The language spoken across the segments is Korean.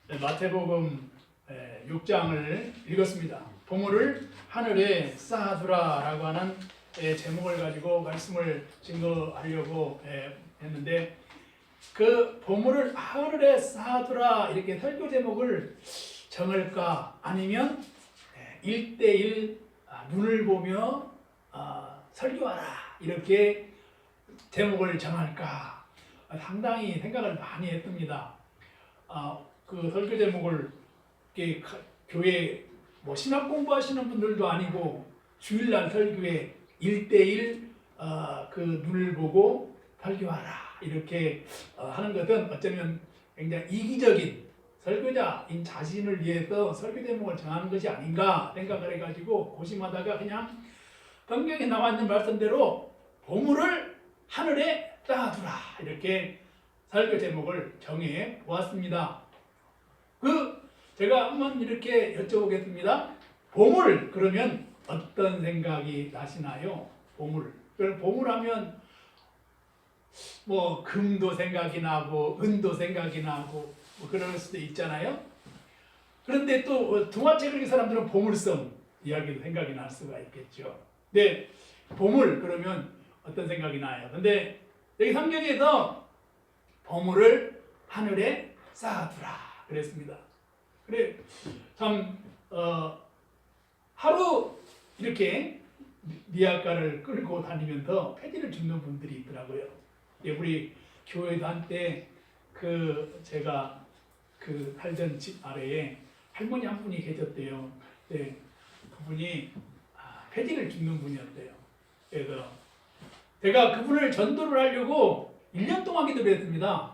마태복음 6장을 읽었습니다. 보물을 하늘에 쌓아두라라고 하는 제목을 가지고 말씀을 증거하려고 했는데, 그 보물을 하늘에 쌓아두라 이렇게 설교 제목을 정할까, 아니면 1대1 눈을 보며 설교하라 이렇게 제목을 정할까 상당히 생각을 많이 했습니다. 그 설교 제목을 교회 신학 공부하시는 분들도 아니고 주일날 설교에 1대1 그 눈을 보고 설교하라 이렇게 하는 것은 어쩌면 굉장히 이기적인 설교자인 자신을 위해서 설교 제목을 정하는 것이 아닌가 생각을 해가지고 고심하다가 그냥 성경에 나와 있는 말씀대로 보물을 하늘에 쌓아두라 이렇게 설교 제목을 정해 보았습니다. 제가 한번 이렇게 여쭤보겠습니다. 보물 그러면 어떤 생각이 나시나요? 보물. 보물하면 뭐 금도 생각이 나고 은도 생각이 나고 뭐 그럴 수도 있잖아요. 그런데 또 동화책 읽은 사람들은 보물섬 이야기도 생각이 날 수가 있겠죠. 근데 보물 그러면 어떤 생각이 나요? 근데 여기 성경에서 보물을 하늘에 쌓아두라 그랬습니다. 그래 참 하루 이렇게 미아가를 끌고 다니면서 폐지를 줍는 분들이 있더라고요. 우리 교회도 한때 제가 살던 집 아래에 할머니 한 분이 계셨대요. 그분이 폐지를 줍는 분이었대요. 그래서 제가 그분을 전도를 하려고 1년 동안 기도를 했습니다.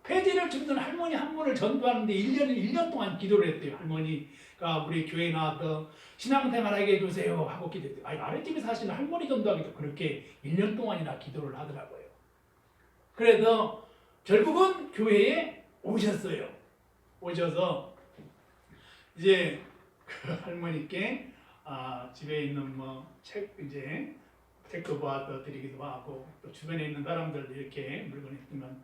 폐지를 줍는 할머니 한 분을 전도하는데 1년 동안 기도를 했대요. 할머니가 우리 교회에 나와서 신앙생활하게 해주세요 하고 기도했대요. 아랫집에 사시는 할머니 전도하기도 그렇게 1년 동안이나 기도를 하더라고요. 그래서 결국은 교회에 오셨어요. 오셔서 이제 그 할머니께 집에 있는 책도 보아서 드리기도 하고, 또 주변에 있는 사람들 이렇게 물건 있으면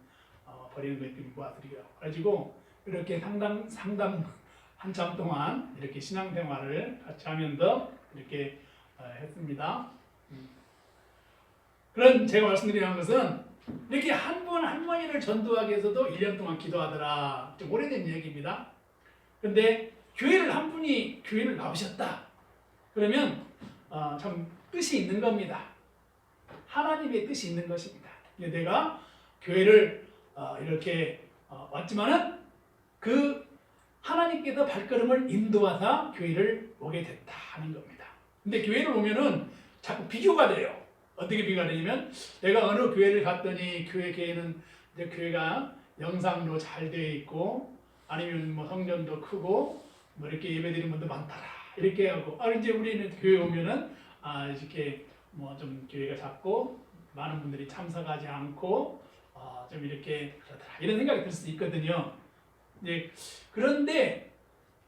버리는 거 있으면 보아드리고 가지고 이렇게 상담 한참 동안 이렇게 신앙생활을 같이 하면서 이렇게 했습니다. 그런 제가 말씀드리는 것은 이렇게 한 분 할머니를 전도하기 위해서도 1년 동안 기도하더라. 좀 오래된 얘기입니다. 그런데 한 분이 교회를 나오셨다. 그러면 참 뜻이 있는 겁니다. 하나님의 뜻이 있는 것입니다. 내가 교회를 이렇게 왔지만은 그 하나님께서 발걸음을 인도하사 교회를 오게 됐다 하는 겁니다. 근데 교회를 오면은 자꾸 비교가 돼요. 어떻게 비교가 되냐면, 내가 어느 교회를 갔더니 교회는 이제 교회가 영상도 잘 되어 있고, 아니면 성전도 크고, 이렇게 예배드리는 분도 많더라 이렇게 하고, 이제 우리는 교회 오면은 이렇게 좀 교회가 작고 많은 분들이 참석하지 않고 좀 이렇게 그렇더라 이런 생각이 들 수 있거든요. 그런데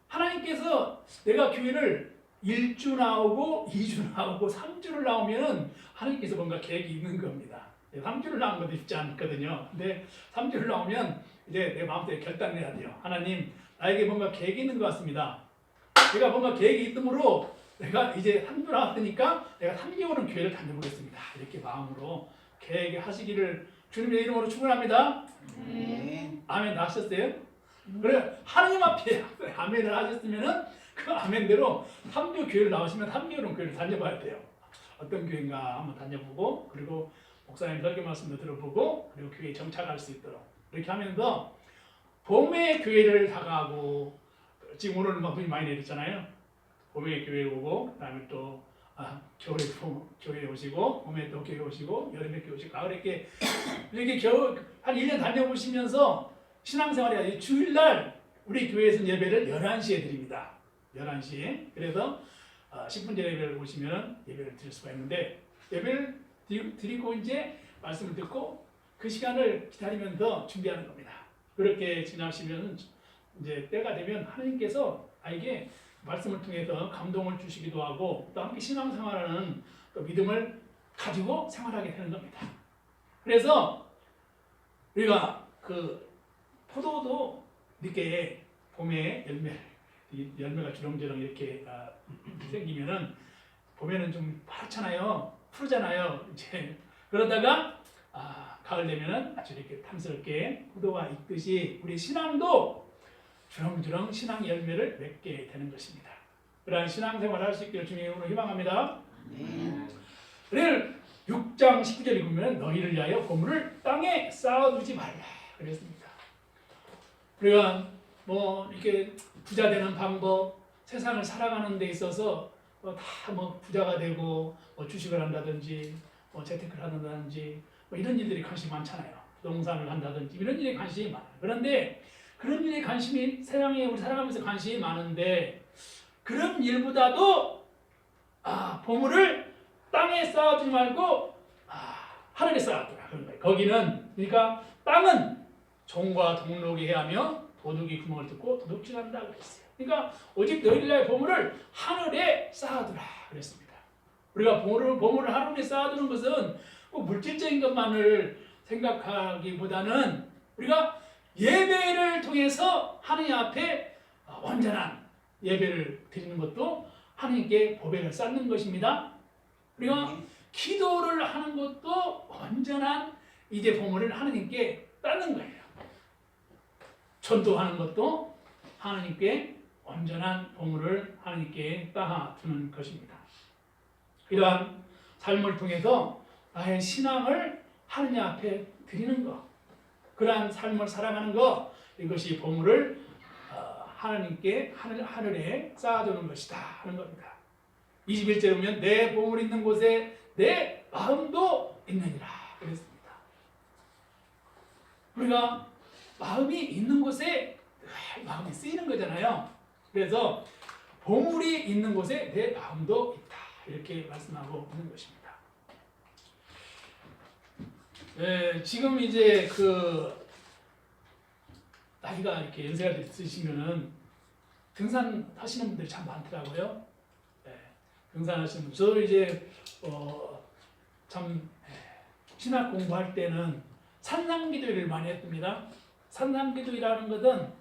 하나님께서 내가 교회를 1주 나오고 2주 나오고 3주를 나오면은 하나님께서 뭔가 계획이 있는 겁니다. 3주를 나온 것도 쉽지 않거든요. 근데 3주를 나오면 이제 내 마음속에 결단을 해야 돼요. 하나님, 나에게 뭔가 계획이 있는 것 같습니다. 내가 뭔가 계획이 있으므로 내가 이제 3주 나왔으니까 내가 3개월은 교회를 다녀보겠습니다. 이렇게 마음으로 계획하시기를 주님의 이름으로 축원합니다. 아멘 하셨어요? 그래 하나님 앞에 아멘을 하셨으면은 그 아멘대로 3주 교회를 나오시면 3개월은 교회를 다녀봐야 돼요. 어떤 교회인가 한번 다녀보고, 그리고 목사님 설교 말씀도 들어보고, 그리고 교회에 정착할 수 있도록 이렇게 하면서 봄에 교회를 다가고, 지금 오늘 눈이 많이 내렸잖아요. 봄에 교회 오고, 그다음에 또 겨울에 교회 오시고, 봄에 또 교회 오시고, 여름에 교회 오시고, 가을에 이렇게 겨울 한 1년 다녀보시면서 신앙생활이 주일날 우리 교회에서 예배를 11시에 드립니다. 11시에. 그래서 10분 전에 예배를 오시면 예배를 드릴 수가 있는데, 예배를 드리고 이제 말씀을 듣고 그 시간을 기다리면서 준비하는 겁니다. 그렇게 지나시면 이제 때가 되면 하나님께서 이게 말씀을 통해서 감동을 주시기도 하고, 또 함께 신앙생활하는 또 믿음을 가지고 생활하게 되는 겁니다. 그래서 우리가 포도도 늦게 봄에 열매가 주렁주렁 이렇게 생기면은 봄에는 좀 파랗잖아요, 푸르잖아요. 이제 그러다가 가을 되면은 아주 이렇게 탐스럽게 포도가 익듯이 우리 신앙도 주렁주렁 신앙 열매를 맺게 되는 것입니다. 그러한 신앙생활을 할 수 있기를 주님으로 희망합니다. 그래서 6장 19절에 보면 너희를 위하여 보물을 땅에 쌓아두지 말라 그랬습니다. 우리가 뭐 이렇게 부자 되는 방법, 세상을 살아가는 데 있어서 다 부자가 되고 주식을 한다든지 재테크를 한다든지 이런 일들이 관심이 많잖아요. 농사를 한다든지 이런 일에 관심이 많아요. 그런데 그런 일에 관심이 세상에 우리 살아가면서 관심이 많은데 그런 일보다도 보물을 땅에 쌓아두지 말고 하늘에 쌓아두라 그런 거예요. 거기는 그러니까 땅은 종과 동록이 해하며 도둑이 구멍을 뚫고 도둑질한다 그랬어요. 그러니까 오직 너희들의 보물을 하늘에 쌓아두라 그랬습니다. 우리가 보물을 하늘에 쌓아두는 것은 꼭 물질적인 것만을 생각하기보다는 우리가 예배를 통해서 하나님 앞에 온전한 예배를 드리는 것도 하나님께 보배를 쌓는 것입니다. 우리가 기도를 하는 것도 온전한 이제 보물을 하나님께 쌓는 거예요. 전도하는 것도 하나님께 온전한 보물을 하나님께 쌓아두는 것입니다. 이러한 삶을 통해서 나의 신앙을 하나님 앞에 드리는 것, 그러한 삶을 살아가는 것, 이것이 보물을 하나님께 하늘에 쌓아두는 것이다 하는 겁니다. 21절에 보면 내 보물 있는 곳에 내 마음도 있느니라 그랬습니다. 우리가 마음이 있는 곳에 늘 마음이 쓰이는 거잖아요. 그래서 보물이 있는 곳에 내 마음도 있다 이렇게 말씀하고 있는 것입니다. 지금 이제 나이가 이렇게 연세가 있으시면은 등산하시는 분들이 참 많더라고요. 등산하시는 분. 저도 이제 참 신학 공부할 때는 산상기도를 많이 했습니다. 산상기도라는 것은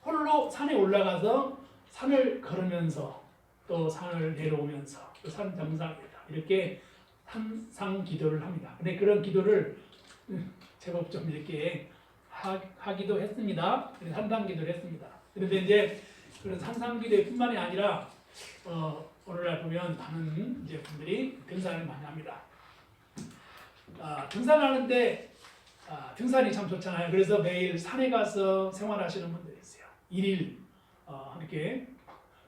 홀로 산에 올라가서 산을 걸으면서 또 산을 내려오면서 또 산 정상에다 이렇게 산상기도를 합니다. 근데 그런 기도를 제법 좀 이렇게 하기도 했습니다. 산상기도를 했습니다. 그런데 이제 그런 산상기도뿐만이 아니라 오늘날 보면 많은 이제 분들이 등산을 많이 합니다. 등산하는데 등산이 참 좋잖아요. 그래서 매일 산에 가서 생활하시는 분들이 있어요. 일일 이렇게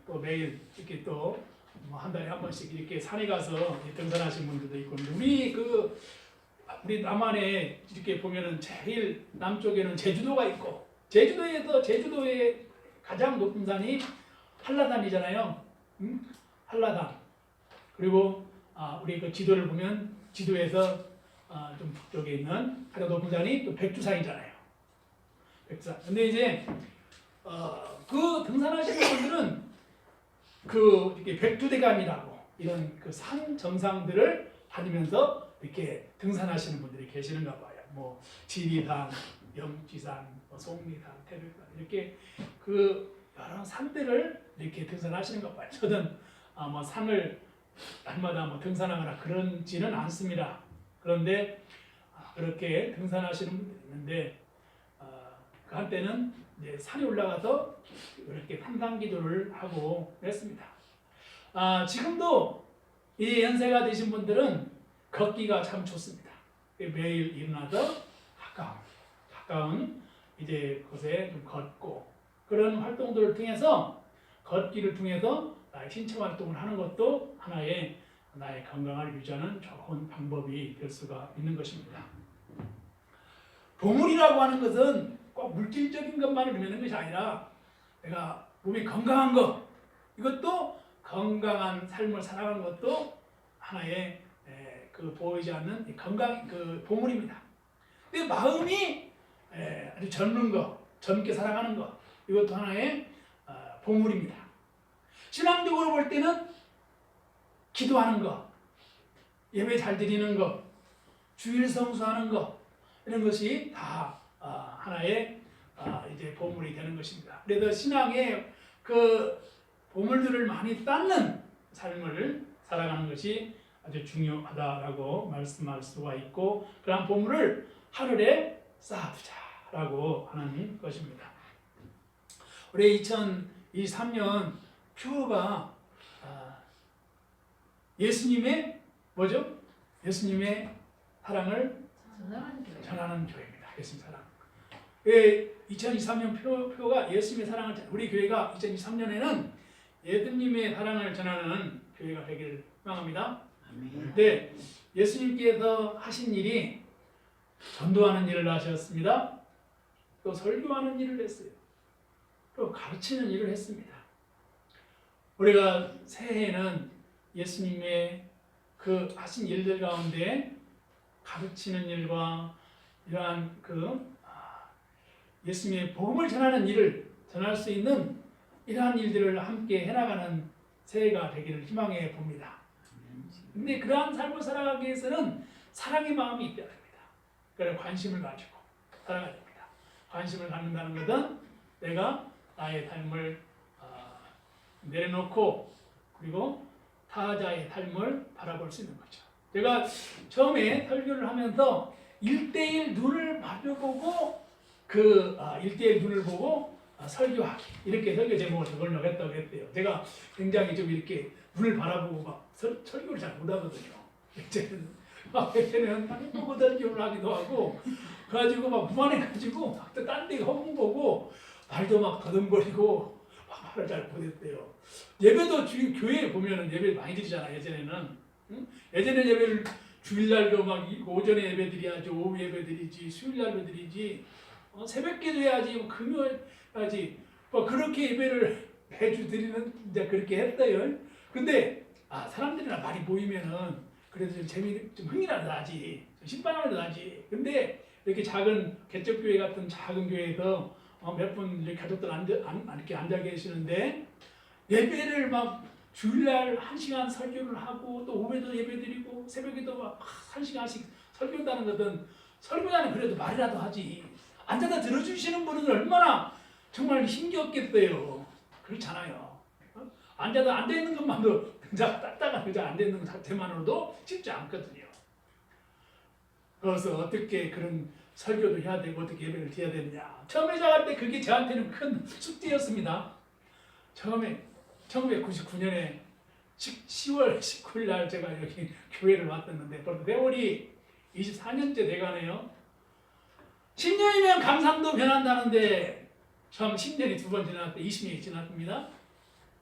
또 매일 이렇게 또 한 달에 한 번씩 이렇게 산에 가서 등산하시는 분들도 있고, 우리 남한에 이렇게 보면은 제일 남쪽에는 제주도가 있고, 제주도의 가장 높은 산이 한라산이잖아요. 한라산. 그리고 우리 그 지도를 보면 지도에서 좀 북쪽에 있는 가장 높은 산이 또 백두산이잖아요. 백두산. 근데 이제 그 등산하시는 분들은 이렇게 백두대간이라고 이런 그 산 정상들을 다니면서 이렇게 등산하시는 분들이 계시는가 봐요. 뭐 지리산, 영지산, 속리산, 태백산 이렇게 여러 산들을 이렇게 등산하시는가 봐요. 저는 산을 날마다 등산하거나 그런지는 않습니다. 그런데 그렇게 등산하시는 분들이 있는데 그 한때는 이제 산에 올라가서 이렇게 산상기도를 하고 그랬습니다. 지금도 이 연세가 되신 분들은 걷기가 참 좋습니다. 매일 일어나서 가까운 이제 곳에 좀 걷고 그런 활동들을 통해서 걷기를 통해서 나의 신체 활동을 하는 것도 하나의 나의 건강을 유지하는 좋은 방법이 될 수가 있는 것입니다. 보물이라고 하는 것은 꼭 물질적인 것만을 의미하는 것이 아니라 내가 몸이 건강한 것, 이것도 건강한 삶을 살아가는 것도 하나의 보이지 않는 건강 보물입니다. 근데 마음이 아주 젊게 살아가는 것, 이것도 하나의 보물입니다. 신앙적으로 볼 때는 기도하는 것, 예배 잘 드리는 것, 주일 성수하는 것, 이런 것이 다 하나의 이제 보물이 되는 것입니다. 그래서 신앙의 그 보물들을 많이 쌓는 삶을 살아가는 것이 아주 중요하다라고 말씀할 수가 있고, 그러한 보물을 하늘에 쌓아두자라고 하는 것입니다. 올해 2023년 표어가 예수님의 뭐죠? 예수님의 사랑을 전하는 교회입니다. 예수님 사랑. 2023년 표가 예수님의 사랑을 우리 교회가 2023년에는 예수님의 사랑을 전하는 교회가 되기를 희망합니다. 네, 예수님께서 하신 일이 전도하는 일을 하셨습니다. 또 설교하는 일을 했어요. 또 가르치는 일을 했습니다. 우리가 새해에는 예수님의 그 하신 일들 가운데 가르치는 일과 이러한 예수님의 복음을 전하는 일을 전할 수 있는 이러한 일들을 함께 해나가는 새해가 되기를 희망해 봅니다. 근데 그러한 삶을 살아가기 위해서는 사랑의 마음이 있어야 됩니다. 그래서 관심을 가지고 살아가야 됩니다. 관심을 갖는다는 것은 내가 나의 삶을 내려놓고 그리고 타자의 삶을 바라볼 수 있는 거죠. 제가 처음에 설교를 하면서 1:1 눈을 마주보고 1:1 눈을 보고 설교하기, 이렇게 설교 제목을 적으려고 했다고 했대요. 제가 굉장히 좀 이렇게 눈을 바라보고 막 설교를 잘 못하거든요. 이제는 한국 보고 설교를 하기도 하고 그래가지고 막 무안해가지고 막 딴 데 허공 보고 말도 막 더듬거리고 막 말을 잘 못했대요. 예배도 교회에 보면은 예배 많이 드리잖아. 예전에는 예전에 예배를 주일날도 막 오전에 예배 드려야지, 오후 예배 드리지, 수요일날도 드리지, 새벽기도 해야지, 금요일 해야지, 뭐 그렇게 예배를 매주 드리는 이제 그렇게 했어요. 근데 사람들이랑 많이 모이면은 그래도 좀 흥이라도 나지, 신바람이라도 나지. 근데 이렇게 작은 개척교회 같은 작은 교회에서 몇 분 가족들 이렇게 앉아 계시는데 예배를 막 주일날 1시간 설교를 하고 또 오후에도 예배 드리고 새벽에도 막 1시간씩 설교한다는 것은, 설교자는 그래도 말이라도 하지, 앉아서 들어주시는 분은 얼마나 정말 힘겹겠어요. 그렇잖아요. 앉아서 앉아있는 것만도 딱딱한 의자 앉아있는 것 자체만으로도 쉽지 않거든요. 그래서 어떻게 그런 설교도 해야 되고 어떻게 예배를 드려야 되느냐, 처음에 시작할 때 그게 저한테는 큰 숙제였습니다. 처음에 1999년에 10월 19일 날 제가 여기 교회를 왔었는데 벌써 세월이 24년째 돼가네요. 10년이면 강산도 변한다는데 참 10년이 두 번 지났을 때 20년이 지났습니다.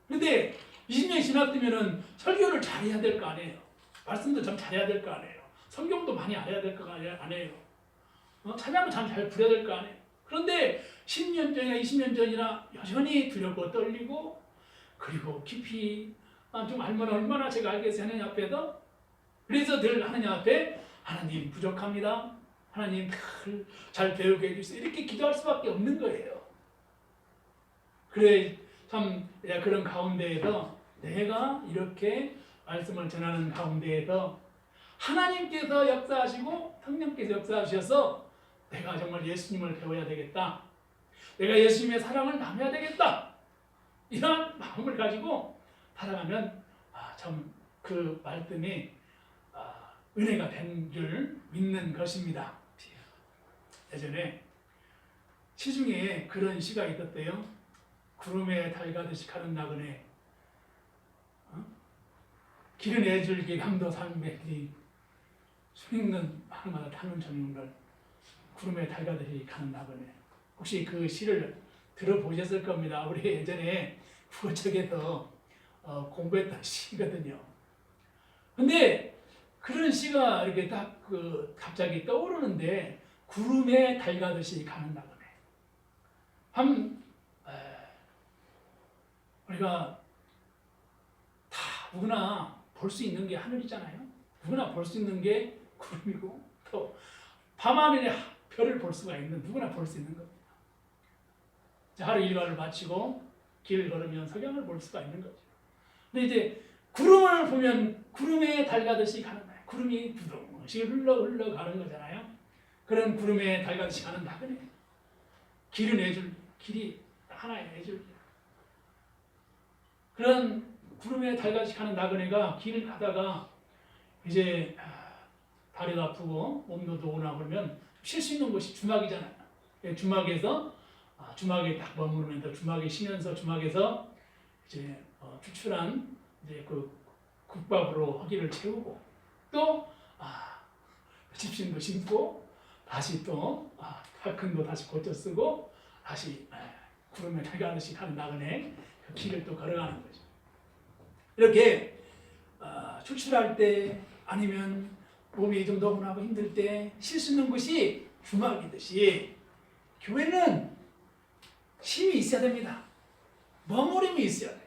근데 20년이 지났으면 설교를 잘해야 될 거 아니에요. 말씀도 좀 잘해야 될 거 아니에요. 성경도 많이 알아야 될 거 아니에요. 찬양도 참 잘 부려야 될 거 아니에요. 그런데 10년 전이나 20년 전이나 여전히 두렵고 떨리고, 그리고 깊이 좀 알면 얼마나 제가 알겠어요, 하나님 앞에서. 그래서 늘 하나님 앞에 하나님 부족합니다, 하나님 잘 배우게 해주세요, 이렇게 기도할 수밖에 없는 거예요. 그래 참 그런 가운데에서 내가 이렇게 말씀을 전하는 가운데에서 하나님께서 역사하시고 성령께서 역사하셔서 내가 정말 예수님을 배워야 되겠다, 내가 예수님의 사랑을 나눠야 되겠다, 이런 마음을 가지고 살아가면 참 그 말씀이 은혜가 된 줄 믿는 것입니다. 예전에 시중에 그런 시가 있었대요. 구름에 달 가듯이 가는 나그네, 길은 애줄기 강도 삼백리, 수익는 하늘마다 타는 전문걸, 구름에 달 가듯이 가는 나그네. 혹시 그 시를 들어보셨을 겁니다. 우리 예전에 부어책에서 공부했던 시거든요. 근데 그런 시가 이렇게 딱 갑자기 떠오르는데, 구름에 달 가듯이 가는 나그네. 우리가 다 누구나 볼 수 있는 게 하늘이잖아요. 누구나 볼 수 있는 게 구름이고, 또 밤하늘에 별을 볼 수가 있는, 누구나 볼 수 있는 겁니다. 하루 일과를 마치고 길을 걸으면 석양을 볼 수가 있는 거죠. 근데 이제 구름을 보면 구름에 달 가듯이 가는 거예요. 구름이 두둥씩 흘러 가는 거잖아요. 그런 구름에 달 가듯이 가는 나그네. 길은 애줄, 길이 하나예요. 해줄게. 그런 구름에 달같이 가는 나그네가 길을 가다가 이제 다리가 아프고 몸도 노곤하고 그러면 쉴 수 있는 곳이 주막이잖아요. 주막에서 주막에 딱 머무르면서 주막에 쉬면서 주막에서 이제 추출한 이제 그 국밥으로 허기를 채우고 또 집신도 심고 다시 또 칼큰도 다시 고쳐 쓰고 다시 구름에 달가듯이 가는 나그네 그 길을 또 걸어가는 거죠. 이렇게 출출할 때 아니면 몸이 좀 노곤하고 힘들 때 쉴 수 있는 곳이 주막이듯이 교회는 쉼이 있어야 됩니다. 머무림이 있어야 돼요.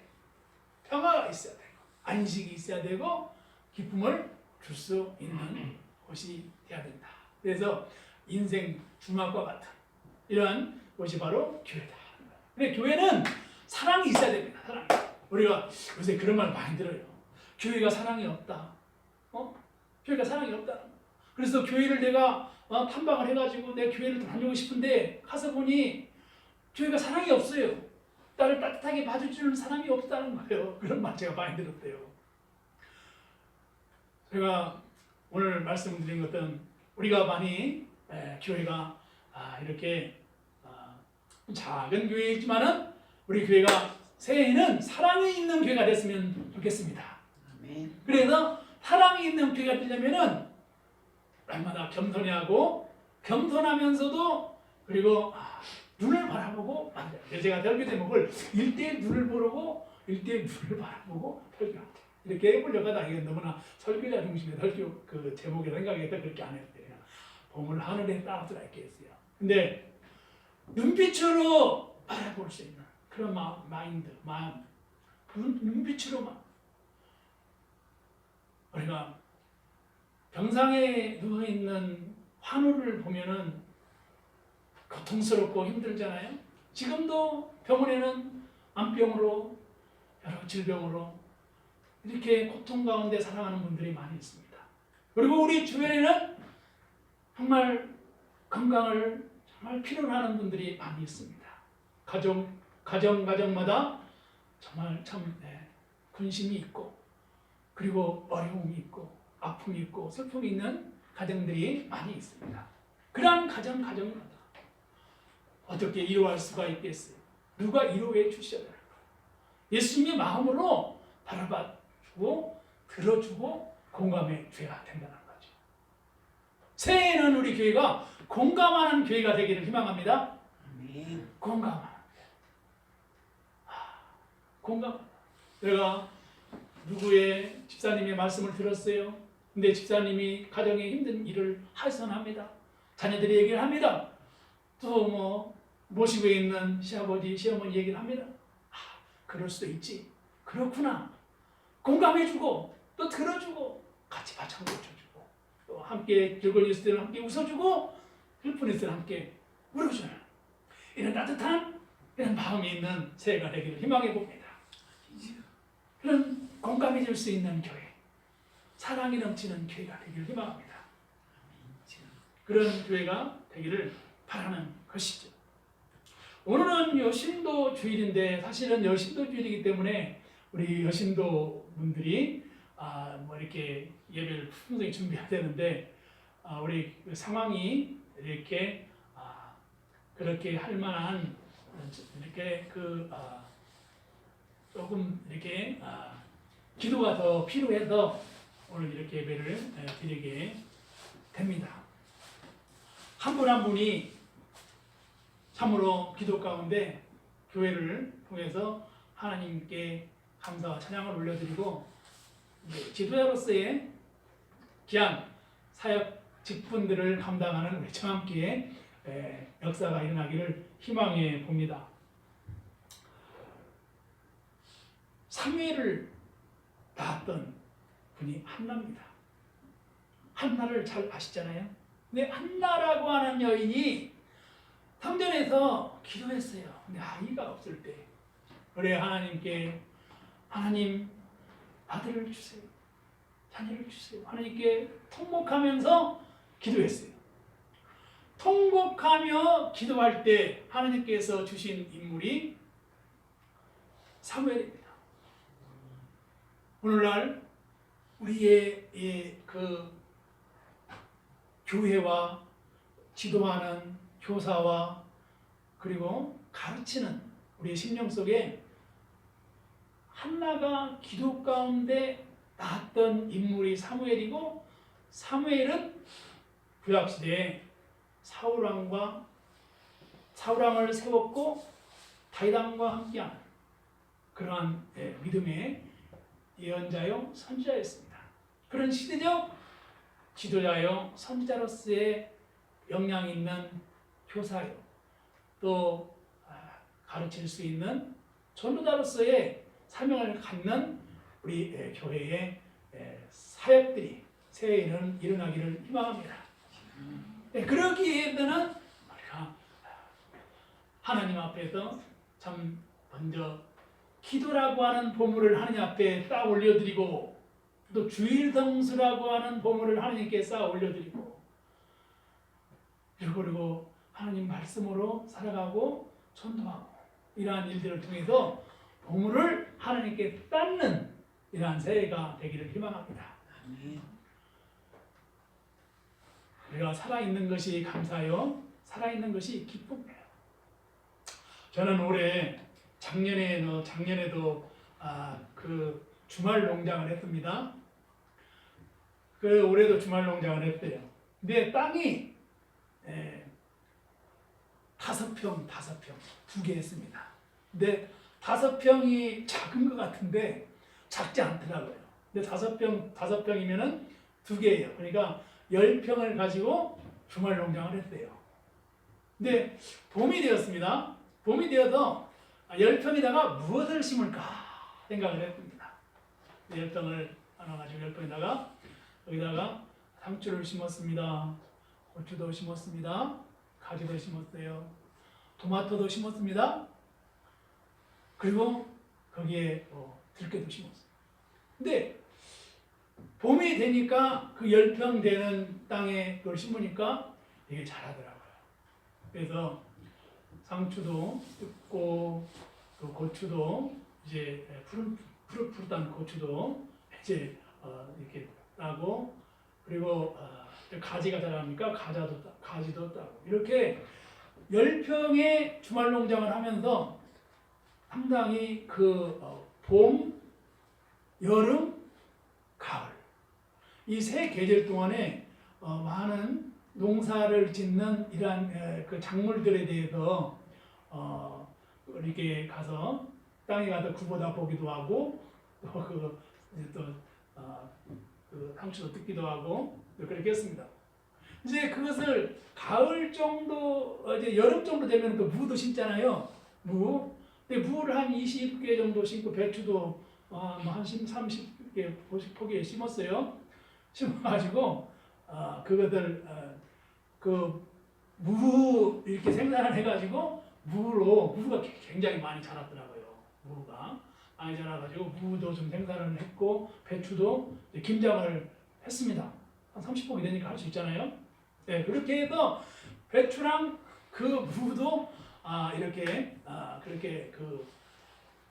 평화가 있어야 되고 안식이 있어야 되고 기쁨을 줄 수 있는 곳이 돼야 된다. 그래서 인생 주막과 같은 이러한 곳이 바로 교회다. 근데 교회는 사랑이 있어야 됩니다. 사랑이. 우리가 요새 그런 말 많이 들어요. 교회가 사랑이 없다. 교회가 사랑이 없다. 그래서 교회를 내가 탐방을 해가지고 내 교회를 다니고 싶은데 가서 보니 교회가 사랑이 없어요. 나를 따뜻하게 봐주는 사람이 없다는 거예요. 그런 말 제가 많이 들었대요. 제가 오늘 말씀드린 것은 우리가 많이 교회가 이렇게 작은 교회이지만은 우리 교회가 새해에는 사랑이 있는 교회가 됐으면 좋겠습니다. 아멘. 그래서 사랑이 있는 교회가 되려면은 날마다 겸손해하고 겸손하면서도 그리고 눈을 바라보고 제가 설교 제목을 1대1 눈을 보고 1대1 눈을 바라보고 설교한다. 이렇게 해보려다가 이게 너무나 설교자 중심의 설교 그 제목에 생각해서 그렇게 안 했어요. 봄을 하늘에 따라서 이렇게 했어요. 근데 눈빛으로 바라볼 수 있는 그런 마음, 눈빛으로만 우리가 병상에 누워있는 환우를 보면은 고통스럽고 힘들잖아요. 지금도 병원에는 암병으로 여러 질병으로 이렇게 고통 가운데 살아가는 분들이 많이 있습니다. 그리고 우리 주변에는 정말 건강을 정말 필요로 하는 분들이 많이 있습니다. 가정마다 정말 참 근심이 있고 그리고 어려움이 있고 아픔이 있고 슬픔이 있는 가정들이 많이 있습니다. 그러한 가정마다 어떻게 위로할 수가 있겠어요? 누가 위로해 주셔야 될까요? 예수님의 마음으로 바라봐주고 들어주고 공감해 줘야 된다는 거죠. 새해에는 우리 교회가 공감하는 교회가 되기를 희망합니다. 아멘. 공감하는 교회. 공감. 내가 누구의 집사님의 말씀을 들었어요. 근데 집사님이 가정에 힘든 일을 하선합니다. 자녀들이 얘기를 합니다. 또 모시고 있는 시아버지, 시어머니 얘기를 합니다. 그럴 수도 있지. 그렇구나. 공감해주고 또 들어주고 같이 받쳐 고쳐주고 또 함께 즐거운 있을 때는 함께 웃어주고 슬픈 있을 때는 함께 울어주는 이런 따뜻한 이런 마음이 있는 새해가 되기를 희망해 봅니다. 그런 공감해 줄 수 있는 교회, 사랑이 넘치는 교회가 되기를 희망합니다. 그런 교회가 되기를 바라는 것이죠. 오늘은 여신도 주일인데 사실은 여신도 주일이기 때문에 우리 여신도 분들이 이렇게 예배를 풍성히 준비해야 되는데 우리 상황이 이렇게 그렇게 할 만한 이렇게 조금 이렇게 기도가 더 필요해서 오늘 이렇게 예배를 드리게 됩니다. 한 분 한 분이 참으로 기도 가운데 교회를 통해서 하나님께 감사와 찬양을 올려드리고 지도자로서의 귀한 사역 직분들을 감당하는 우리 청함교회 역사가 일어나기를 희망해 봅니다. 사무엘을 낳았던 분이 한나입니다. 한나를 잘 아시잖아요. 근데 한나라고 하는 여인이 성전에서 기도했어요. 근데 아이가 없을 때 그래 하나님께 하나님 아들을 주세요. 자녀를 주세요. 하나님께 통곡하면서 기도했어요. 통곡하며 기도할 때 하나님께서 주신 인물이 사무엘입니다. 오늘날 우리의 그 교회와 지도하는 교사와 그리고 가르치는 우리의 심령 속에 한나가 기도 가운데 나왔던 인물이 사무엘이고, 사무엘은 구약시대에 사울왕을 세웠고 다윗왕과 함께하는 그러한 믿음의 예언자요 선지자였습니다. 그런 시대적 지도자요 선지자로서의 역량 있는 교사요, 또 가르칠 수 있는 전도자로서의 사명을 갖는 우리 교회의 사역들이 새해에는 일어나기를 희망합니다. 그러기 위해서는 우리가 하나님 앞에서 참 먼저 기도라고 하는 보물을 하나님 앞에 쌓아 올려드리고, 또 주일성수라고 하는 보물을 하나님께 쌓아 올려드리고, 그리고 하나님 말씀으로 살아가고 전도하고, 이러한 일들을 통해서 보물을 하나님께 쌓는 이러한 새해가 되기를 희망합니다. 우리가 살아있는 것이 감사요, 살아있는 것이 기쁨이에요. 저는 올해 작년에도 그 주말 농장을 했습니다. 그 올해도 주말 농장을 했대요. 근데 땅이 5평 2개 했습니다. 근데 5평이 작은 것 같은데 작지 않더라고요. 근데 5평이면은 2개예요. 그러니까 10평을 가지고 주말 농장을 했대요. 근데 봄이 되었습니다. 봄이 되어서 10평에다가 무엇을 심을까 생각을 했습니다. 10평을 나눠가지고 10평에다가 여기다가 상추를 심었습니다. 고추도 심었습니다. 가지도 심었어요. 토마토도 심었습니다. 그리고 거기에 들깨도 심었어요. 근데 봄이 되니까 그 10평 되는 땅에 그걸 심으니까 이게 자라더라고요. 그래서 상추도 뜯고, 또 고추도 이제 푸릇푸릇한 고추도 이제 이렇게 따고, 그리고 가지가 자라니까 가지도 따고, 이렇게 10평의 주말 농장을 하면서 상당히 봄, 여름, 가을 이 세 계절 동안에 많은 농사를 짓는 이러한 그 작물들에 대해서 이렇게 가서 땅에 가서 굽어다 보기도 하고, 그 상추도 뜯기도 하고 그렇게 했습니다. 이제 그것을 가을 정도, 이제 여름 정도 되면 그 무도 심잖아요. 무. 근데 무를 한 20개 정도 심고, 배추도 한 30개 포기에 심었어요. 심어가지고 그것들 그 무 이렇게 생산을 해가지고 무가 굉장히 많이 자랐더라고요. 무가 많이 자라가지고 무도 좀 생산을 했고, 배추도 김장을 했습니다. 한 30포기 되니까 할 수 있잖아요. 네, 그렇게 해서 배추랑 그 무도 이렇게 그렇게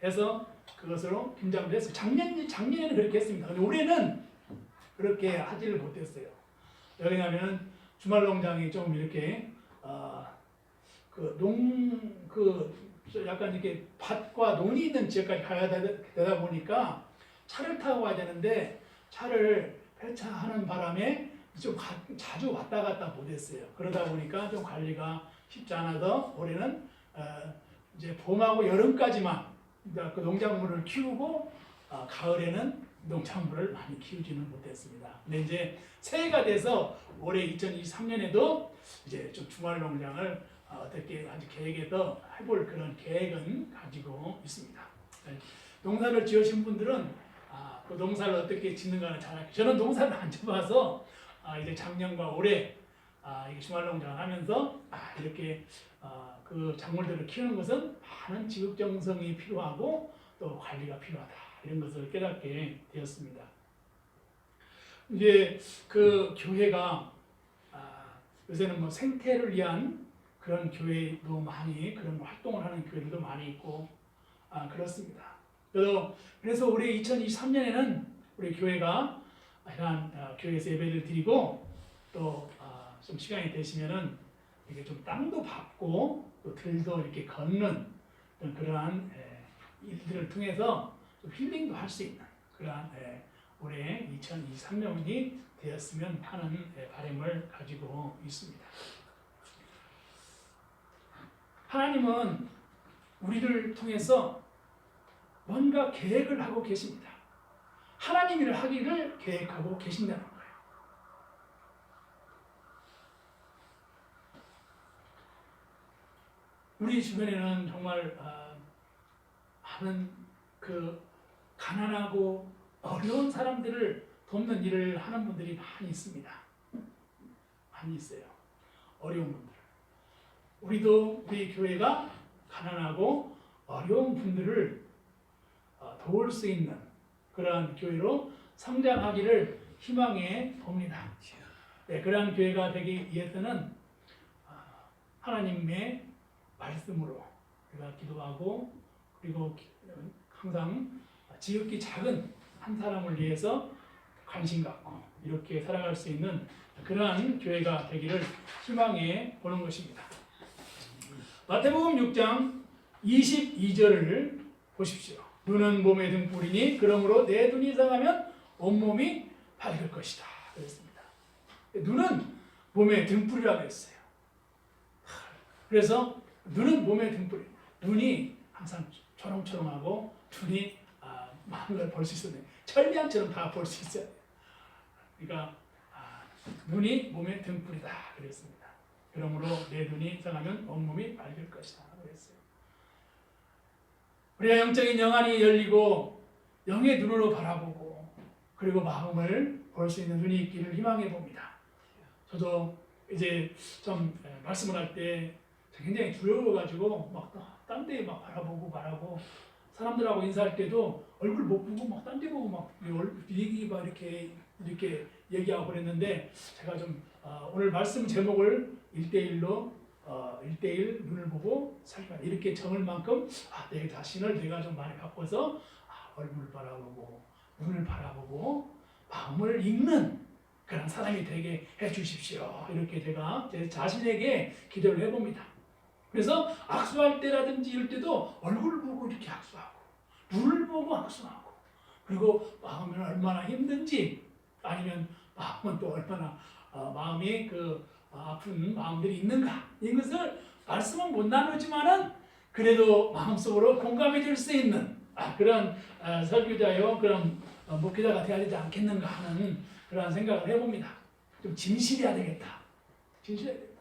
해서 그것으로 김장을 했어요. 작년에는 그렇게 했습니다. 근데 올해는 그렇게 하지를 못했어요. 왜냐하면 주말 농장이 좀 이렇게 약간 이렇게 밭과 논이 있는 지역까지 가야 되다 보니까 차를 타고 가야 되는데, 차를 폐차하는 바람에 좀 자주 왔다 갔다 못했어요. 그러다 보니까 좀 관리가 쉽지 않아서 올해는 이제 봄하고 여름까지만 그 농작물을 키우고, 가을에는 농작물을 많이 키우지는 못했습니다. 근데 이제 새해가 돼서 올해 2023년에도 이제 좀 주말 농장을 어떻게 아주 계획해서 해볼 그런 계획은 가지고 있습니다. 농사를 지으신 분들은 그 농사를 어떻게 짓는가는 잘 알고, 저는 농사를 안 지어봐서 이제 작년과 올해 이게 주말 농장을 하면서 이렇게 그 작물들을 키우는 것은 많은 지극정성이 필요하고 또 관리가 필요하다, 이런 것을 깨닫게 되었습니다. 이제 그 교회가 요새는 뭐 생태를 위한 그런 교회도 많이 그런 활동을 하는 교회들도 많이 있고 그렇습니다. 그래서 올해 2023년에는 우리 교회가 이러한 교회에서 예배를 드리고 또 좀 시간이 되시면은 이게 좀 땅도 밟고 또 들도 이렇게 걷는 그러한 일들을 통해서 좀 힐링도 할 수 있는 그러한 올해 2023년이 되었으면 하는 바람을 가지고 있습니다. 하나님은 우리를 통해서 뭔가 계획을 하고 계십니다. 하나님 일을 하기를 계획하고 계신다는 거예요. 우리 주변에는 정말 많은 그 가난하고 어려운 사람들을 돕는 일을 하는 분들이 많이 있습니다. 많이 있어요. 어려운 분들. 우리도 우리 교회가 가난하고 어려운 분들을 도울 수 있는 그러한 교회로 성장하기를 희망해 봅니다. 네, 그러한 교회가 되기 위해서는 하나님의 말씀으로 우리가 기도하고 그리고 항상 지극히 작은 한 사람을 위해서 관심 갖고 이렇게 살아갈 수 있는 그러한 교회가 되기를 희망해 보는 것입니다. 마태복음 6장 22절을 보십시오. 눈은 몸의 등불이니 그러므로 내 눈이 이상하면 온몸이 밝을 것이다. 그랬습니다. 눈은 몸의 등불이라고 했어요. 그래서 눈은 몸의 등불. 눈이 항상 초롱초롱하고 눈이 많은 걸 볼 수 있었네. 천리안처럼 다 볼 수 있어요. 그러니까 눈이 몸의 등불이다. 그랬습니다. 그러므로 내 눈이 이상하면 온몸이 밝을 것이다. 그랬어요. 우리가 영적인 영안이 열리고 영의 눈으로 바라보고 그리고 마음을 볼 수 있는 눈이 있기를 희망해 봅니다. 저도 이제 좀 말씀을 할 때 굉장히 두려워가지고 막 딴 데 막 바라보고 사람들하고 인사할 때도 얼굴 못 보고 막 딴 데 보고 막 얘기 막 이렇게 얘기하고 그랬는데 제가 좀 오늘 말씀 제목을 1대1로 1대1 눈을 보고 살까 이렇게 정할 만큼 내 자신을 내가 좀 많이 바꿔서 얼굴을 바라보고 눈을 바라보고 마음을 읽는 그런 사람이 되게 해주십시오. 이렇게 제가 제 자신에게 기도를 해봅니다. 그래서 악수할 때라든지 이럴 때도 얼굴을 보고 이렇게 악수하고 눈을 보고 악수하고 그리고 마음은 얼마나 힘든지 아니면 마음은 또 얼마나 마음이 아픈 마음들이 있는가 이것을 말씀은 못 나누지만은 그래도 마음속으로 공감해 줄 수 있는 그런 설교자요 그런 목회자가 되어야 되지 않겠는가 하는 그런 생각을 해봅니다. 좀 진실해야 되겠다. 진실해야 되겠다.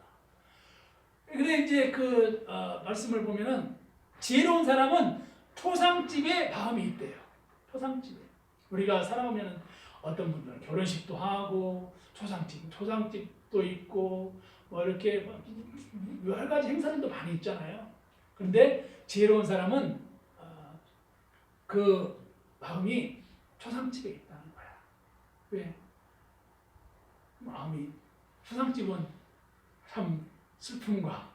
근데 이제 말씀을 보면은 지혜로운 사람은 초상집에 마음이 있대요. 초상집에. 우리가 살아오면은 어떤 분들은 결혼식도 하고 초상집도 있고 뭐 이렇게 여러 가지 행사들도 많이 있잖아요. 그런데 지혜로운 사람은 그 마음이 초상집에 있다는 거야. 왜? 마음이 초상집은 참 슬픔과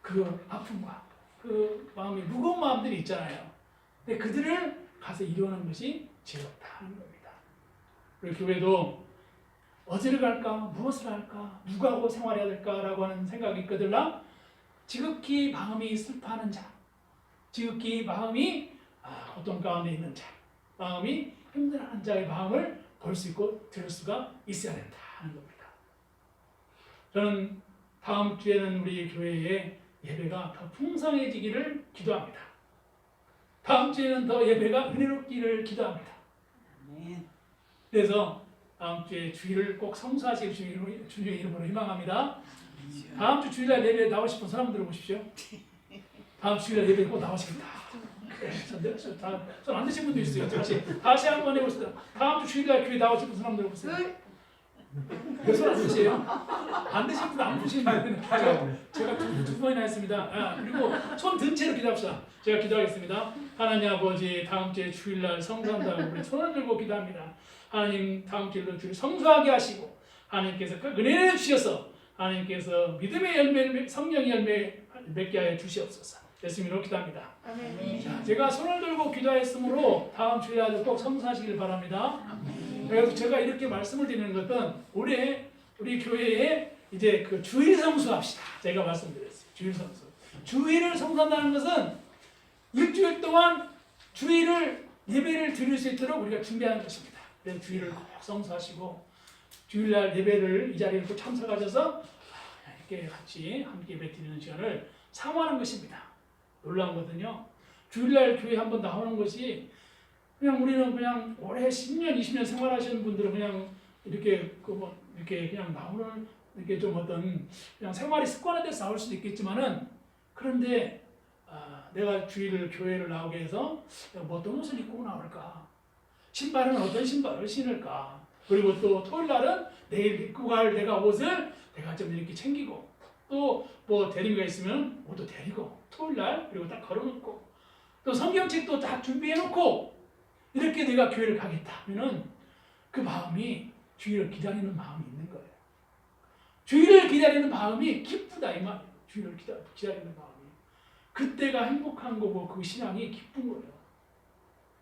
그 아픔과 그 마음이 무거운 마음들이 있잖아요. 근데 그들을 가서 이루는 것이 지혜롭다 하는 겁니다. 우리 교회도 어디를 갈까? 무엇을 할까? 누구하고 생활해야 될까라고 하는 생각이 있거든요. 지극히 마음이 슬퍼하는 자, 지극히 마음이 고통 가운데 있는 자, 마음이 힘들어하는 자의 마음을 볼 수 있고 들을 수가 있어야 된다 하는 겁니다. 저는 다음 주에는 우리 교회의 예배가 더 풍성해지기를 기도합니다. 다음 주에는 더 예배가 은혜롭기를 기도합니다. 그래서 다음 주에 주일을 꼭 성수하실 주의 이름으로 희망합니다. 다음 주 주일날 예배에 나오고 싶은 사람 들어보십시오. 다음 주일날 예배에 꼭 나오시겠다. 손 안 드신 분도 있어요. 다시 한번 해봅시다. 다음 주 주일날 교회 나오고 싶은 사람 들어보세요. 왜 손 안 드세요? 안 드신 분 안 드시는 분은 제가 두 번이나 했습니다. 그리고 손 든 채로 기도합시다. 제가 기도하겠습니다. 하나님 아버지 다음 주에 주일날 성수한다고 우리 손을 들고 기도합니다. 하나님 다음 주일로 주를 성수하게 하시고 하나님께서 그 은혜를 주셔서 하나님께서 믿음의 열매, 성령의 열매 맺게 하여 주시옵소서. 예수님으로 기도합니다. 아멘. 자, 제가 손을 들고 기도했으므로 다음 주일날도 꼭 성사하시길 바랍니다. 그래서 제가 이렇게 말씀을 드리는 것은 올해 우리 교회에 이제 그 주일 성수합시다. 제가 말씀드렸어요. 주일 성수. 주일을 성수한다는 것은 일주일 동안 주일을 예배를 드릴 수 있도록 우리가 준비하는 것입니다. 그래서 주일을 꼭 성수하시고 주일날 예배를 이 자리에 꼭 참석하셔서 이렇게 같이 함께 예배 드리는 시간을 사모하는 것입니다. 놀라운 거거든요. 주일날 교회 한번 나오는 것이 그냥 우리는 그냥 오래 10년, 20년 생활하시는 분들은 그냥 이렇게 이렇게 그냥 나오는 이렇게 좀 어떤 그냥 생활이 습관화돼서 나올 수도 있겠지만은 그런데 내가 주일을 교회를 나오게 해서 뭐 어떤 옷을 입고 나올까? 신발은 어떤 신발을 신을까? 그리고 또 토요일 날은 내일 입고 갈 내가 옷을 내가 좀 이렇게 챙기고 또 뭐 데리가 있으면 옷도 데리고 토요일 날 그리고 딱 걸어놓고 또 성경책도 다 준비해놓고 이렇게 내가 교회를 가겠다 하면은 그 마음이 주일을 기다리는 마음이 있는 거예요. 주일을 기다리는 마음이 기쁘다 이 말이에요. 주일을 기다리는 마음이. 그때가 행복한 거고 그 신앙이 기쁜 거예요.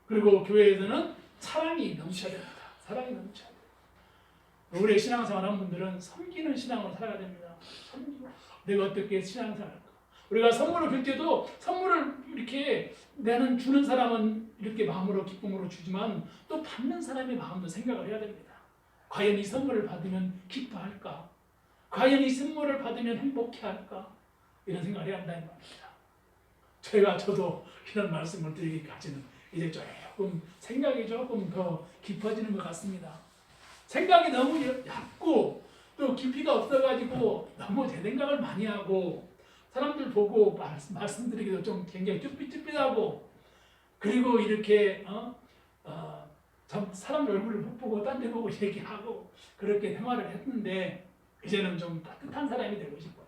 그리고 교회에서는 사랑이 넘쳐야 됩니다. 사랑이 넘쳐야 돼요. 오래 신앙생활하는 분들은 섬기는 신앙으로 살아야 됩니다. 섬기고 내가 어떻게 신앙생활할까? 우리가 선물을 줄 때도 선물을 이렇게 나는 주는 사람은 이렇게 마음으로 기쁨으로 주지만 또 받는 사람의 마음도 생각을 해야 됩니다. 과연 이 선물을 받으면 기뻐할까? 과연 이 선물을 받으면 행복해할까? 이런 생각을 해야 한다는 말입니다. 저도 이런 말씀을 드리기까지는 이제 조금 생각이 조금 더 깊어지는 것 같습니다. 생각이 너무 얕고 또 깊이가 없어가지고 너무 대생각을 많이 하고 사람들 보고 말씀드리기도 좀 굉장히 쭈삣쭈삣하고 그리고 이렇게 사람들 얼굴을 못 보고 딴 데 보고 얘기하고 그렇게 생활을 했는데 이제는 좀 따뜻한 사람이 되고 싶어요.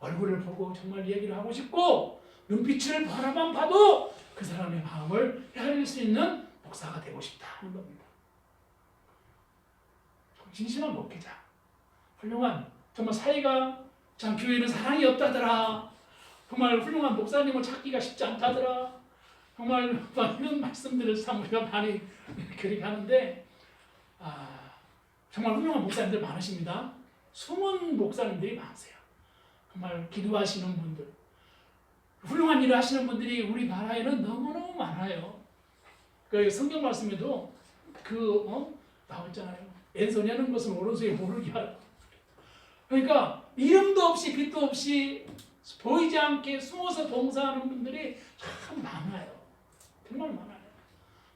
얼굴을 보고 정말 얘기를 하고 싶고 눈빛을 바라만 봐도 그 사람의 마음을 헤아릴 수 있는 목사가 되고 싶다 하는 겁니다. 진실한 목회자, 훌륭한 정말 사이가 참 교회는 사랑이 없다더라. 정말 훌륭한 목사님을 찾기가 쉽지 않다더라. 정말 이런 말씀들을 참 우리가 많이 그렇게 하는데 정말 훌륭한 목사님들 많으십니다. 숨은 목사님들이 많으세요. 정말 기도하시는 분들, 훌륭한 일을 하시는 분들이 우리나라에는 너무너무 많아요. 그 성경 말씀에도 나왔잖아요. 왼손이 하는 것을 오른손이 모르게 하라. 그러니까 이름도 없이 빛도 없이 보이지 않게 숨어서 봉사하는 분들이 참 많아요. 정말 많아요.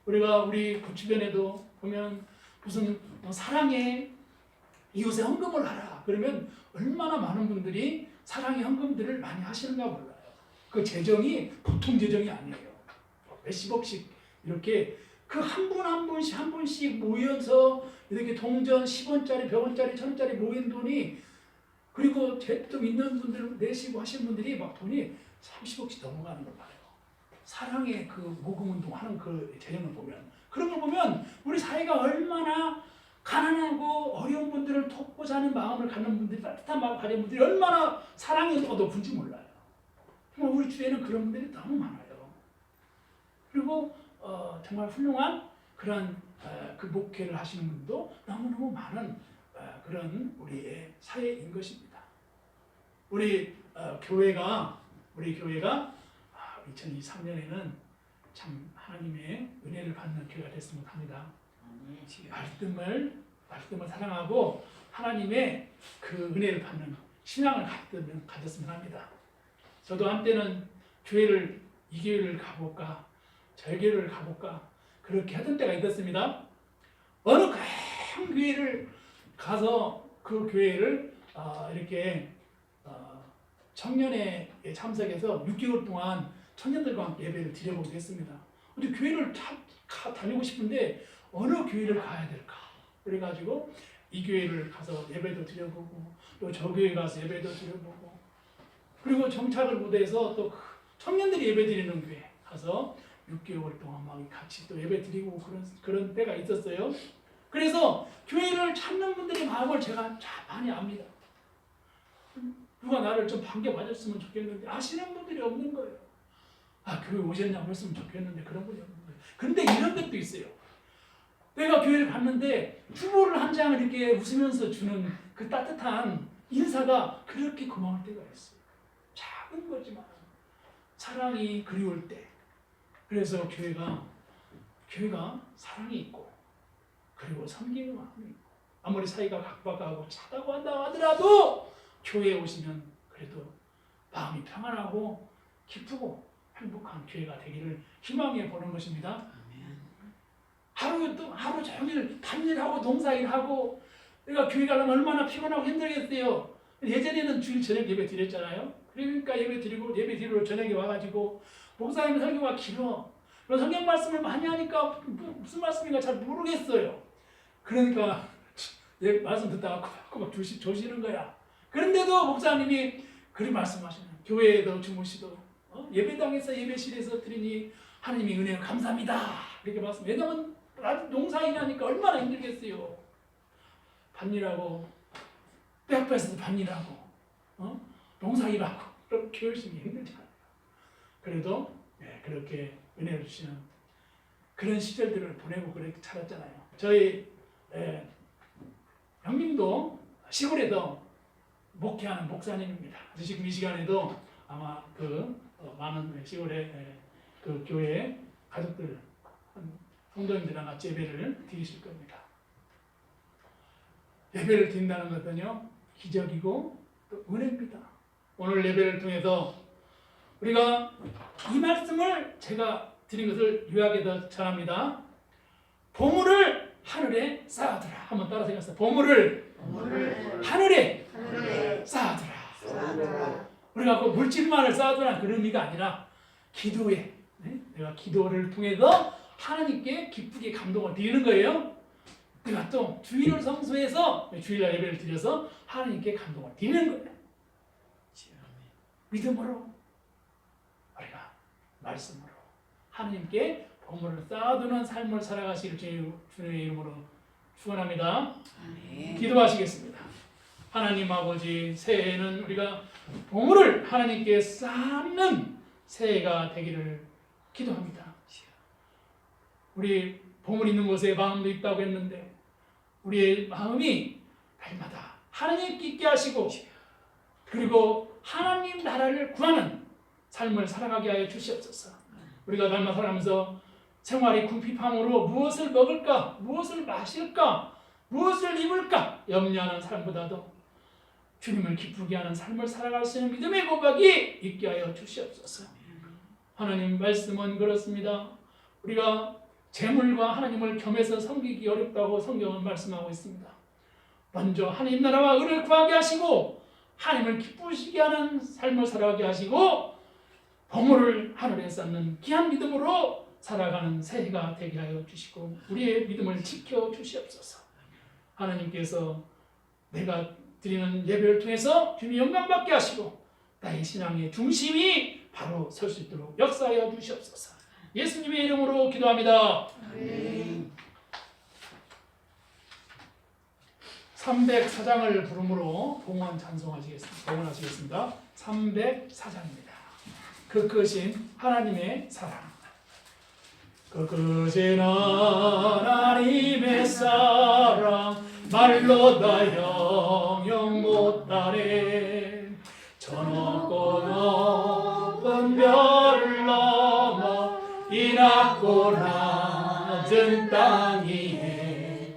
우리가 우리 그 주변에도 보면 무슨 사랑에 이웃에 헌금을 하라. 그러면 얼마나 많은 분들이 사랑의 헌금들을 많이 하시는가 몰라요. 그 재정이 보통 재정이 아니에요. 몇십억씩 이렇게 그 한 분 한 분씩 모여서 이렇게 동전 10원짜리, 100원짜리, 1000원짜리 모인 돈이 그리고 좀 있는 분들 내시고 하시는 분들이 막 돈이 30억씩 넘어가는 걸 봐요. 사랑의 그 모금운동 하는 그 재정을 보면 그런 걸 보면 우리 사회가 얼마나 가난하고 어려운 분들을 돕고자 하는 마음을 갖는 분들이 따뜻한 마음을 가진 분들이 얼마나 사랑이 높은지 몰라요. 정말 우리 주위에는 그런 분들이 너무 많아요. 그리고 정말 훌륭한 그런 그 목회를 하시는 분도 너무너무 많은 그런 우리의 사회인 것입니다. 우리 교회가 2023년에는 참 하나님의 은혜를 받는 교회가 됐으면 합니다. 말씀을 사랑하고 하나님의 그 은혜를 받는 신앙을 가졌으면 합니다. 저도 한때는 교회를 이 교회를 가볼까 저 교회를 가볼까 그렇게 하던 때가 있었습니다. 어느 큰 교회를 가서 그 교회를 이렇게 청년회에 참석해서 6개월 동안 청년들과 함께 예배를 드려보기도 했습니다. 근데 교회를 다니고 싶은데 어느 교회를 가야 될까? 그래가지고 이 교회를 가서 예배도 드려보고 또 저 교회 가서 예배도 드려보고 그리고 정착을 못해서 또 청년들이 예배 드리는 교회 가서 6개월 동안 막 같이 또 예배 드리고 그런 때가 있었어요. 그래서 교회를 찾는 분들의 마음을 제가 잘 많이 압니다. 누가 나를 좀 반겨봐줬으면 좋겠는데 아시는 분들이 없는 거예요. 아, 교회 오셨냐고 했으면 좋겠는데 그런 분이 없는 거예요. 근데 이런 것도 있어요. 내가 교회를 갔는데 주보를 한 장을 이렇게 웃으면서 주는 그 따뜻한 인사가 그렇게 고마울 때가 있어요. 작은 거지만 사랑이 그리울 때. 그래서 교회가 사랑이 있고 그리고 섬기는 마음이 있고 아무리 사이가 각박하고 차다고 한다 하더라도 교회에 오시면 그래도 마음이 평안하고 기쁘고 행복한 교회가 되기를 희망해 보는 것입니다. 하루 종일 밤일하고 농사일하고 내가 교회 가려면 얼마나 피곤하고 힘들겠어요. 예전에는 주일 저녁 예배 드렸잖아요. 그러니까 예배 드리러 저녁에 와가지고 목사님 설교가 길어. 그리고 성경 말씀을 많이 하니까 무슨 말씀인가 잘 모르겠어요. 그러니까 말씀 듣다가 막 조시는 거야. 그런데도 목사님이 그리 말씀하시는 교회에도 주무시도 예배당에서 예배실에서 드리니 하나님의 은혜를 감사합니다. 이렇게 말씀. 왜냐면 농사일하니까 얼마나 힘들겠어요. 밤일하고 때 앞에서도 밤일하고 농사일하고 그렇게 열심히 힘들잖아요. 그래도 그렇게 은혜를 주시는 그런 시절들을 보내고 그렇게 살았잖아요. 저희 형님도 시골에도 목회하는 목사님입니다. 지금 이 시간에도 아마 많은 시골의 그 교회 가족들 성도님들이랑 같이 예배를 드리실 겁니다. 예배를 드린다는 것은요 기적이고 또 은혜입니다. 오늘 예배를 통해서 우리가 이 말씀을 제가 드린 것을 요약해서 전합니다. 보물을 하늘에 쌓아두라. 한번 따라서 읽었어요. 보물을 하늘에 쌓아두라. 우리가 그 물질만을 쌓아두라는 그런 의미가 아니라 기도에 내가 기도를 통해서 하나님께 기쁘게 감동을 드리는 거예요. 내가 또 주일을 성수해서 주일날 예배를 드려서 하나님께 감동을 드리는 거예요. 믿음으로 우리가 말씀으로 하나님께 보물을 쌓아두는 삶을 살아가시길 주님의 이름으로 축원합니다. 기도하시겠습니다. 하나님 아버지, 새해에는 우리가 보물을 하나님께 쌓는 새해가 되기를 기도합니다. 우리 보물 있는 곳에 마음도 있다고 했는데 우리의 마음이 날마다 하나님께 있게 하시고 그리고 하나님 나라를 구하는 삶을 살아가게 하여 주시옵소서. 우리가 날마다 살아가면서 생활이 궁핍함으로 무엇을 먹을까, 무엇을 마실까, 무엇을 입을까 염려하는 삶보다도 주님을 기쁘게 하는 삶을 살아갈 수 있는 믿음의 고백이 있게 하여 주시옵소서. 하나님 말씀은 그렇습니다. 우리가 재물과 하나님을 겸해서 섬기기 어렵다고 성경은 말씀하고 있습니다. 먼저 하나님 나라와 의를 구하게 하시고 하나님을 기쁘시게 하는 삶을 살아가게 하시고 보물을 하늘에 쌓는 귀한 믿음으로 살아가는 새해가 되게 하여 주시고 우리의 믿음을 지켜 주시옵소서. 하나님께서 내가 드리는 예배를 통해서 주님이 영광받게 하시고 나의 신앙의 중심이 바로 설 수 있도록 역사하여 주시옵소서. 예수님의 이름으로 기도합니다. 아멘. 304장을 부름으로 봉헌 찬송하시겠습니다. 봉헌하시겠습니다. 304장입니다. 그 크신 하나님의 사랑. 그 크신 하나님의 사랑 말로 다 영영 못하네. 저 높고 높은 별을 넘어 이 낮고 낮은 땅 위에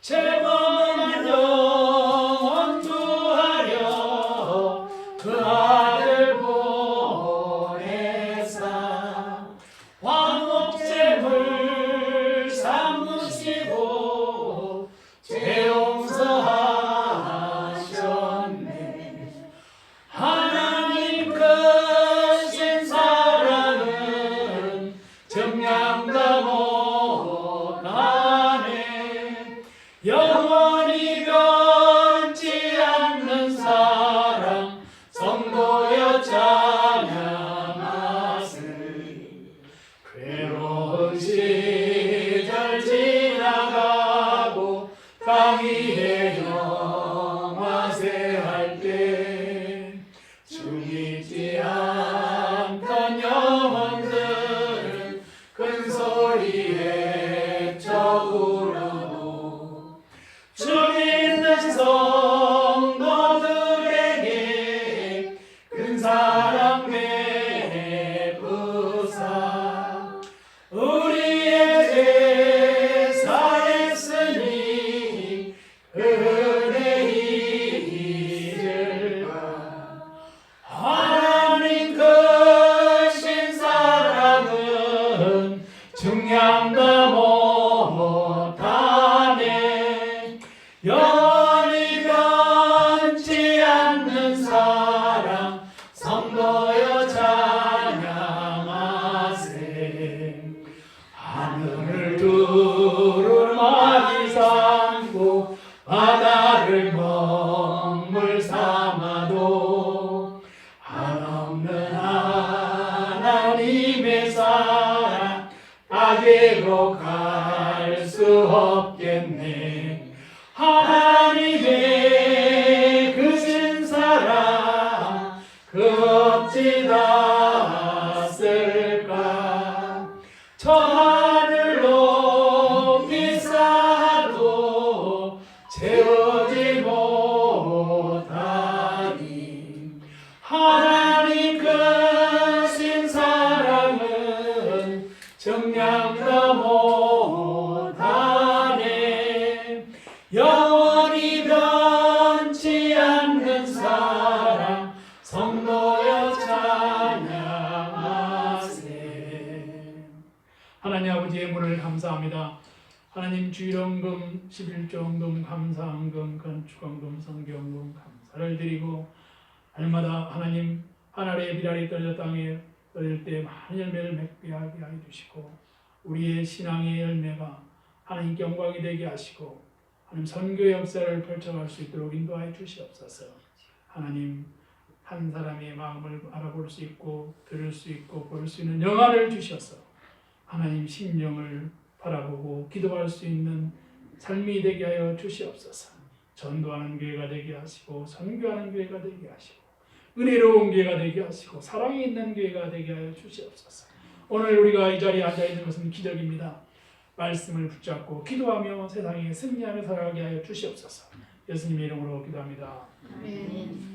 죄범한 영혼 구하려 그 아들 보내사 화목제물 삼으시고 죄 용서하셨네. 하나님 크신 사랑은 정량다 못하네. 영원히 변치 않는 사랑 성도여 찬양하세. 괴로운 시절 지나가고 땅 위에 영화세 할 때 중량도 못하네. 영원히 변치 않는 사랑 성도여 찬양하세. 하늘을 두루마리 삼고 바다를 먹물 삼아도 한없는 하나님의 사랑 따개로 갈 수 없겠네. 하나님의 크신 사랑 그 어찌 닿았을까. 저 하늘 높이 쌓아도 채우지 못하니 하나님 크신 사랑은 정량도 못하네. 영원히 변치 않는 사랑 성도여 찬양하세. 하나님 아버지의 문을 감사합니다. 하나님 주일원금, 11조원금, 감사원금, 건축원금, 성경원금 감사를 드리고 날마다 하나님 하늘의 비랄이 떨어져 땅에 떨어질 때 많은 열매를 맺게 하게 해주시고 우리의 신앙의 열매가 하나님께 영광이 되게 하시고 하나님 선교의 역사를 펼쳐갈 수 있도록 인도하여 주시옵소서. 하나님 한 사람의 마음을 알아볼 수 있고 들을 수 있고 볼 수 있는 영안을 주셔서 하나님 심령을 바라보고 기도할 수 있는 삶이 되게 하여 주시옵소서. 전도하는 교회가 되게 하시고 선교하는 교회가 되게 하시고 은혜로운 교회가 되게 하시고 사랑이 있는 교회가 되게 하여 주시옵소서. 오늘 우리가 이 자리에 앉아있는 것은 기적입니다. 말씀을 붙잡고 기도하며 세상에 승리하며 살아가게 하여 주시옵소서. 예수님의 이름으로 기도합니다. 아멘.